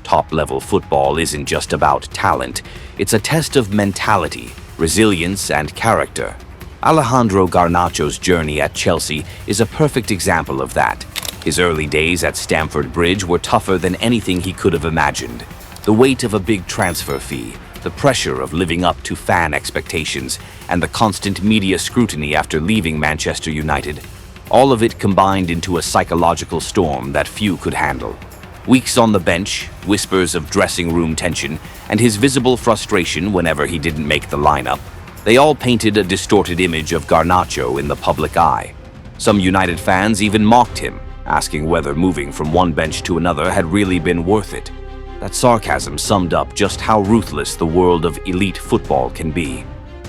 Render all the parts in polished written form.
Top-level football isn't just about talent, it's a test of mentality, resilience, and character. Alejandro Garnacho's journey at Chelsea is a perfect example of that. His early days at Stamford Bridge were tougher than anything he could have imagined. The weight of a big transfer fee, the pressure of living up to fan expectations, and the constant media scrutiny after leaving Manchester United, all of it combined into a psychological storm that few could handle. Weeks on the bench, whispers of dressing room tension, and his visible frustration whenever he didn't make the lineup, they all painted a distorted image of Garnacho in the public eye. Some United fans even mocked him, asking whether moving from one bench to another had really been worth it. That sarcasm summed up just how ruthless the world of elite football can be.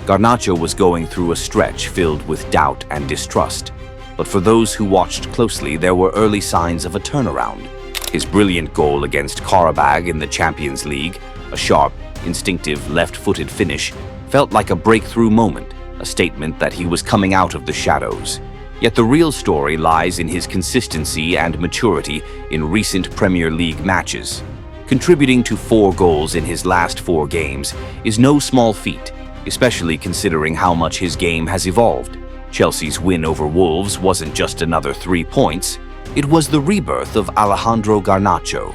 Garnacho was going through a stretch filled with doubt and distrust. But for those who watched closely, there were early signs of a turnaround. His brilliant goal against Qarabağ in the Champions League, a sharp, instinctive left-footed finish, felt like a breakthrough moment, a statement that he was coming out of the shadows. Yet the real story lies in his consistency and maturity in recent Premier League matches. Contributing to 4 goals in his last 4 games is no small feat, especially considering how much his game has evolved. Chelsea's win over Wolves wasn't just another 3 points, it was the rebirth of Alejandro Garnacho.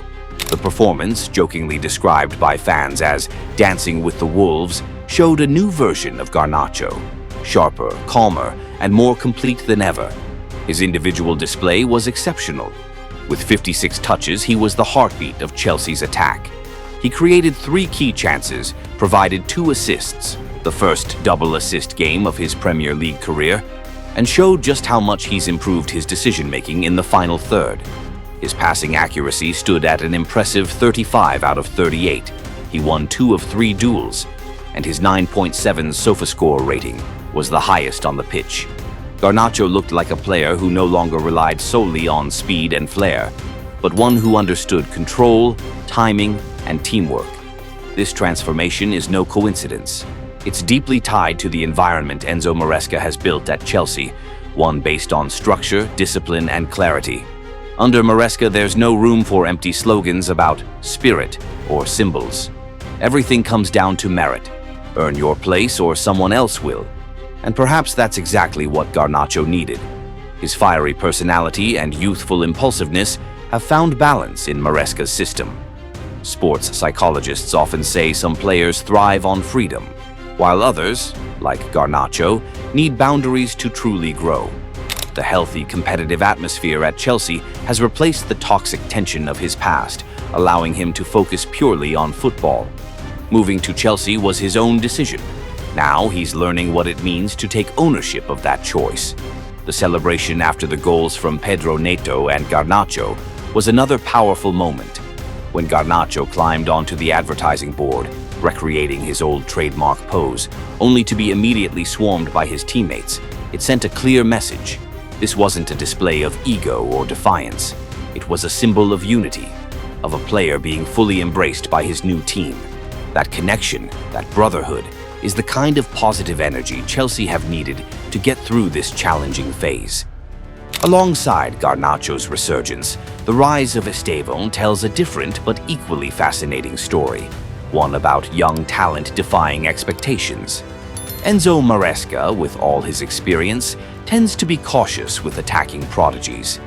The performance, jokingly described by fans as "dancing with the Wolves," showed a new version of Garnacho, sharper, calmer, and more complete than ever. His individual display was exceptional. With 56 touches, he was the heartbeat of Chelsea's attack. He created 3 key chances, provided 2 assists, the first double-assist game of his Premier League career, and showed just how much he's improved his decision-making in the final third. His passing accuracy stood at an impressive 35 out of 38. He won 2 of 3 duels, and his 9.7 SofaScore rating was the highest on the pitch. Garnacho looked like a player who no longer relied solely on speed and flair, but one who understood control, timing, and teamwork. This transformation is no coincidence. It's deeply tied to the environment Enzo Maresca has built at Chelsea, one based on structure, discipline, and clarity. Under Maresca, there's no room for empty slogans about spirit or symbols. Everything comes down to merit. Earn your place or someone else will. And perhaps that's exactly what Garnacho needed. His fiery personality and youthful impulsiveness have found balance in Maresca's system. Sports psychologists often say some players thrive on freedom, while others, like Garnacho, need boundaries to truly grow. The healthy, competitive atmosphere at Chelsea has replaced the toxic tension of his past, allowing him to focus purely on football. Moving to Chelsea was his own decision. Now he's learning what it means to take ownership of that choice. The celebration after the goals from Pedro Neto and Garnacho was another powerful moment. When Garnacho climbed onto the advertising board, recreating his old trademark pose, only to be immediately swarmed by his teammates, it sent a clear message. This wasn't a display of ego or defiance. It was a symbol of unity, of a player being fully embraced by his new team. That connection, that brotherhood, is the kind of positive energy Chelsea have needed to get through this challenging phase. Alongside Garnacho's resurgence, the rise of Estevão tells a different but equally fascinating story, one about young talent defying expectations. Enzo Maresca, with all his experience, tends to be cautious with attacking prodigies.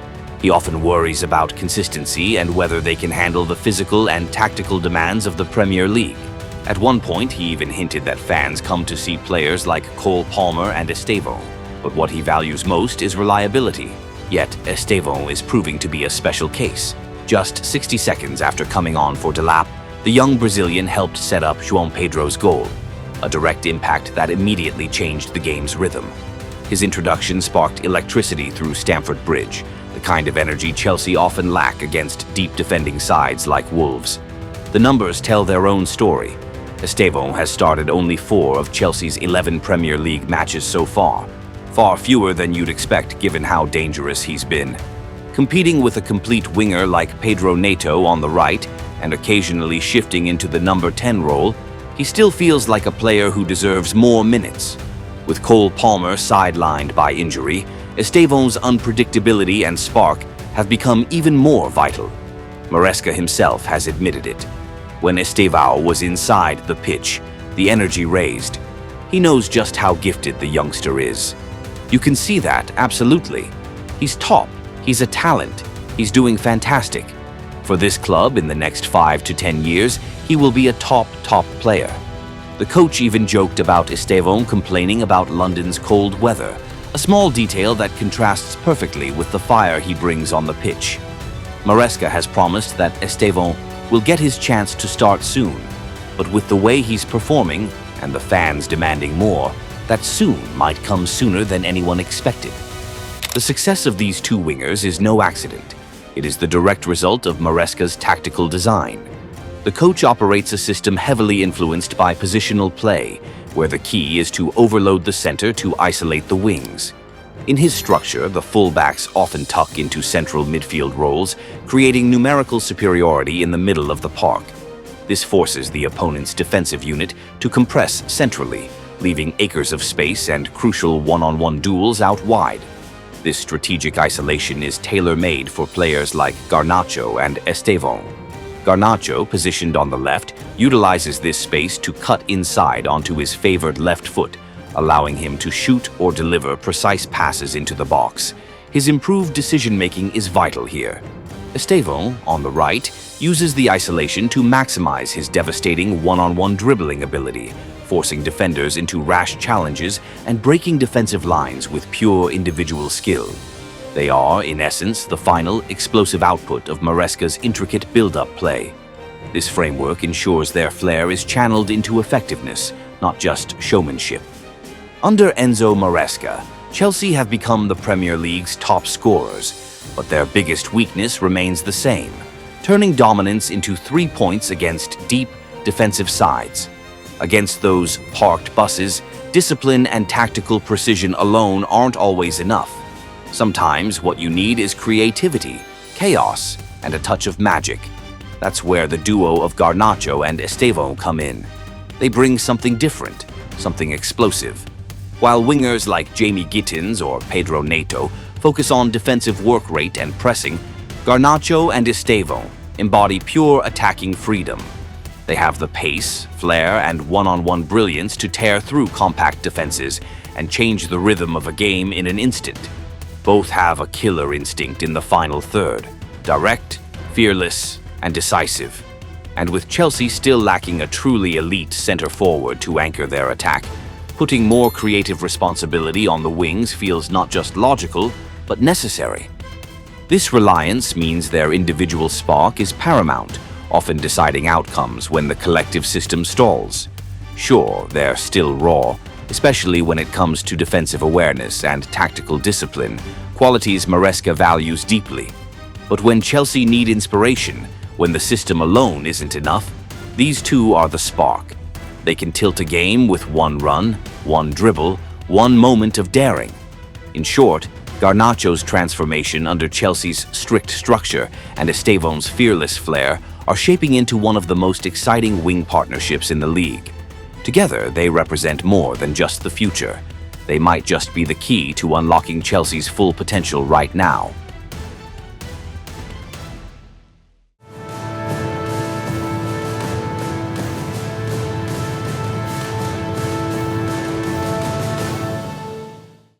He often worries about consistency and whether they can handle the physical and tactical demands of the Premier League. At one point, he even hinted that fans come to see players like Cole Palmer and Estevão, but what he values most is reliability. Yet, Estevão is proving to be a special case. Just 60 seconds after coming on for Delap, the young Brazilian helped set up João Pedro's goal, a direct impact that immediately changed the game's rhythm. His introduction sparked electricity through Stamford Bridge, the kind of energy Chelsea often lack against deep defending sides like Wolves. The numbers tell their own story. Estevão has started only 4 of Chelsea's 11 Premier League matches so far fewer than you'd expect given how dangerous he's been. Competing with a complete winger like Pedro Neto on the right and occasionally shifting into the number 10 role, he still feels like a player who deserves more minutes. With Cole Palmer sidelined by injury, Estevão's unpredictability and spark have become even more vital. Maresca himself has admitted it. When Estevao was inside the pitch, the energy raised. He knows just how gifted the youngster is. You can see that, absolutely. He's top, he's a talent, he's doing fantastic. For this club, in the next 5 to 10 years, he will be a top player. The coach even joked about Estêvão complaining about London's cold weather, a small detail that contrasts perfectly with the fire he brings on the pitch. Maresca has promised that Estêvão will get his chance to start soon, but with the way he's performing and the fans demanding more, that soon might come sooner than anyone expected. The success of these two wingers is no accident. It is the direct result of Maresca's tactical design. The coach operates a system heavily influenced by positional play, where the key is to overload the center to isolate the wings. In his structure, the fullbacks often tuck into central midfield roles, creating numerical superiority in the middle of the park. This forces the opponent's defensive unit to compress centrally, leaving acres of space and crucial one-on-one duels out wide. This strategic isolation is tailor-made for players like Garnacho and Estêvão. Garnacho, positioned on the left, utilizes this space to cut inside onto his favored left foot, allowing him to shoot or deliver precise passes into the box. His improved decision-making is vital here. Estêvão, on the right, uses the isolation to maximize his devastating one-on-one dribbling ability, forcing defenders into rash challenges and breaking defensive lines with pure individual skill. They are, in essence, the final, explosive output of Maresca's intricate build-up play. This framework ensures their flair is channeled into effectiveness, not just showmanship. Under Enzo Maresca, Chelsea have become the Premier League's top scorers, but their biggest weakness remains the same: turning dominance into 3 points against deep, defensive sides. Against those parked buses, discipline and tactical precision alone aren't always enough. Sometimes what you need is creativity, chaos, and a touch of magic. That's where the duo of Garnacho and Estêvão come in. They bring something different, something explosive. While wingers like Jamie Gittins or Pedro Neto focus on defensive work rate and pressing, Garnacho and Estêvão embody pure attacking freedom. They have the pace, flair, and one-on-one brilliance to tear through compact defenses and change the rhythm of a game in an instant. Both have a killer instinct in the final third: direct, fearless, and decisive. And with Chelsea still lacking a truly elite center forward to anchor their attack, putting more creative responsibility on the wings feels not just logical, but necessary. This reliance means their individual spark is paramount, often deciding outcomes when the collective system stalls. Sure, they're still raw, especially when it comes to defensive awareness and tactical discipline, qualities Maresca values deeply. But when Chelsea need inspiration, when the system alone isn't enough, these two are the spark. They can tilt a game with one run, one dribble, one moment of daring. In short, Garnacho's transformation under Chelsea's strict structure and Estêvão's fearless flair are shaping into one of the most exciting wing partnerships in the league. Together, they represent more than just the future. They might just be the key to unlocking Chelsea's full potential right now.